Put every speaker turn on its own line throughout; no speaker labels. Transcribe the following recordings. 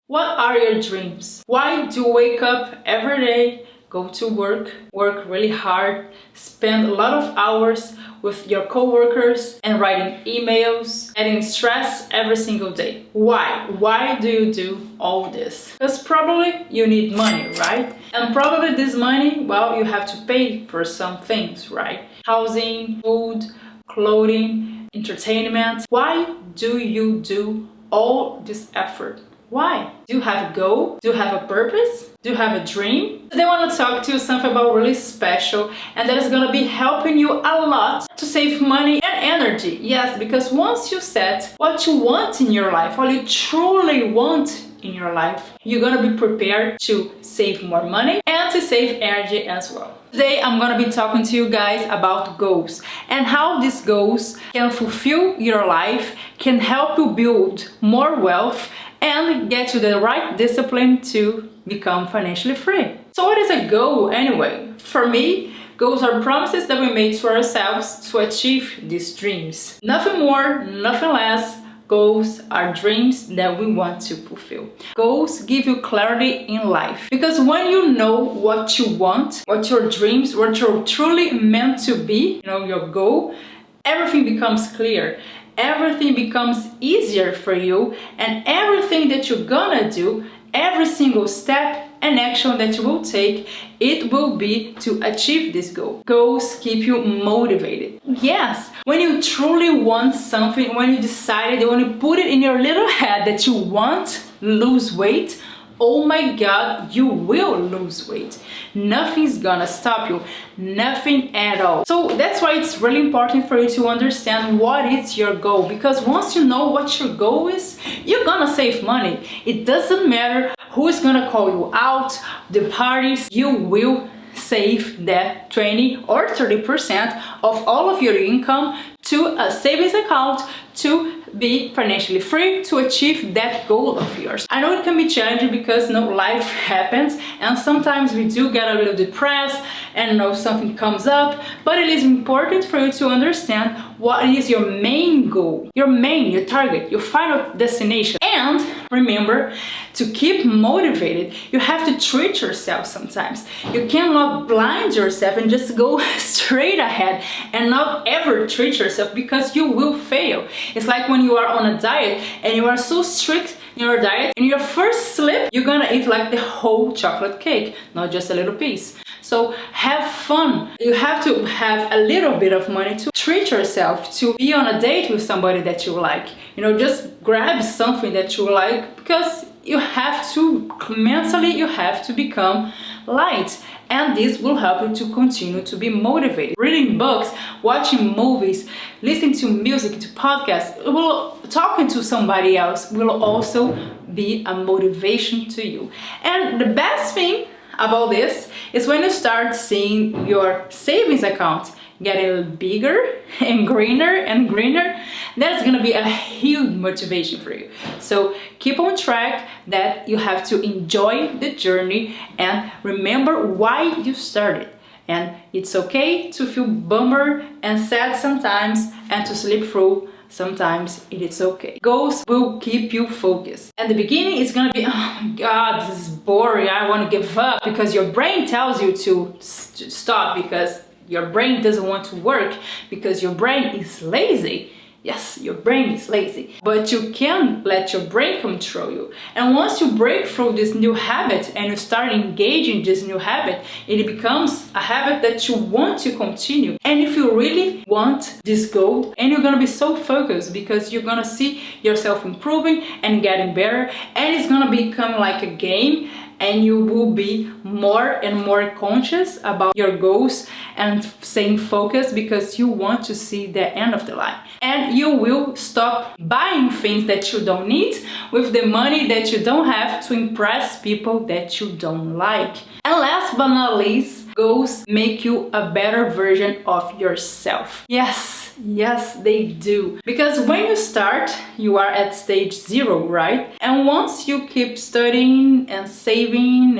What are your dreams? Why do you wake up every day, go to work really hard, spend a lot of hours with your coworkers and writing emails, getting stressed every single day? Why? Why do you do all this? Because probably you need money, right? And probably this money, well, you have to pay for some things, right? Housing, food, clothing, entertainment. Why do you do all this effort? Why? Do you have a goal? Do you have a purpose? Do you have a dream? Today I want to talk to you something about really special, and that is going to be helping you a lot to save money and energy. Yes, because once you set what you want in your life, what you truly want in your life, you're going to be prepared to save more money and to save energy as well. Today I'm going to be talking to you guys about goals and how these goals can fulfill your life, can help you build more wealth and get you the right discipline to become financially free. So what is a goal anyway? For me, goals are promises that we make to ourselves to achieve these dreams. Nothing more, nothing less. Goals are dreams that we want to fulfill. Goals give you clarity in life, because when you know what you want, what your dreams, what you're truly meant to be, your goal, everything becomes clear. Everything becomes easier for you, and everything that you're gonna do, every single step and action that you will take, it will be to achieve this goal. Goals keep you motivated. Yes, when you truly want something, when you decided, when you put it in your little head that you want lose weight, oh my God, you will lose weight. Nothing's gonna stop you, nothing at all. So that's why it's really important for you to understand what is your goal, because once you know what your goal is, you're gonna save money. It doesn't matter who is gonna call you out, the parties, you will save that 20 or 30% of all of your income to a savings account to be financially free to achieve that goal of yours. I know it can be challenging because life happens, and sometimes we do get a little depressed and something comes up, but it is important for you to understand what is your main goal, your target, your final destination. And remember, to keep motivated, you have to treat yourself sometimes. You cannot blind yourself and just go straight ahead and not ever treat yourself, because you will fail. It's like when you are on a diet and you are so strict in your diet, in your first slip, you're gonna eat like the whole chocolate cake, not just a little piece. So have fun. You have to have a little bit of money to treat yourself, to be on a date with somebody that you like. Just grab something that you like, because you have to, mentally, you have to become light. And this will help you to continue to be motivated. Reading books, watching movies, listening to music, to podcasts, talking to somebody else will also be a motivation to you. And the best thing about this is when you start seeing your savings account getting bigger and greener, that's gonna be a huge motivation for you. So keep on track that you have to enjoy the journey and remember why you started. And it's okay to feel bummer and sad sometimes and to sleep through. Sometimes it is okay. Goals will keep you focused. At the beginning, it's gonna be, oh my God, this is boring, I wanna give up, because your brain tells you to stop, because your brain doesn't want to work, because your brain is lazy. Yes, your brain is lazy, but you can let your brain control you. And once you break through this new habit and you start engaging this new habit, it becomes a habit that you want to continue. And if you really want this goal, and you're gonna be so focused, because you're gonna see yourself improving and getting better, and it's gonna become like a game, and you will be more and more conscious about your goals and staying focused, because you want to see the end of the line. And you will stop buying things that you don't need with the money that you don't have to impress people that you don't like. And last but not least, goals make you a better version of yourself. Yes, they do. Because when you start, you are at stage 0, right? And once you keep studying and saving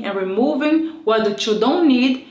and removing what you don't need,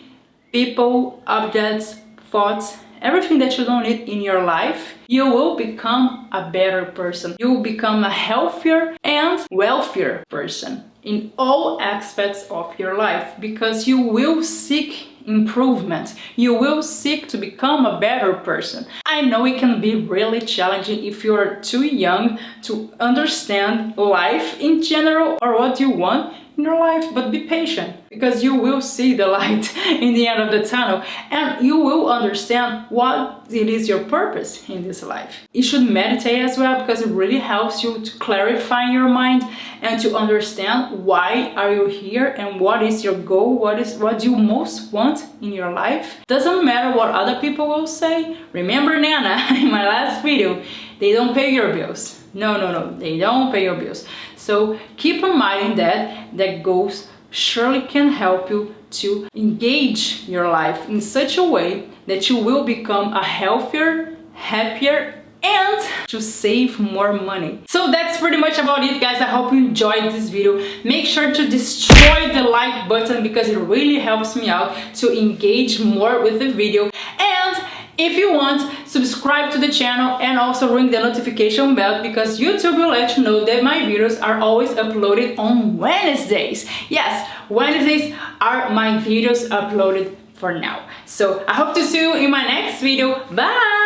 people, objects, thoughts, everything that you don't need in your life, you will become a better person. You will become a healthier and wealthier person in all aspects of your life, because you will seek improvement. You will seek to become a better person. I know it can be really challenging if you're too young to understand life in general or what you want in your life, but be patient, because you will see the light in the end of the tunnel, and you will understand what it is your purpose in this life. You should meditate as well, because it really helps you to clarify your mind and to understand why are you here and what is your goal, what you most want in your life. Doesn't matter what other people will say. Remember Nana in my last video, they don't pay your bills. No, they don't pay your bills. So keep in mind that goals surely can help you to engage your life in such a way that you will become a healthier, happier, and to save more money. So that's pretty much about it, guys. I hope you enjoyed this video. Make sure to destroy the like button, because it really helps me out to engage more with the video. And if you want, subscribe to the channel and also ring the notification bell, because YouTube will let you know that my videos are always uploaded on Wednesdays. Yes, Wednesdays are my videos uploaded for now. So I hope to see you in my next video. Bye!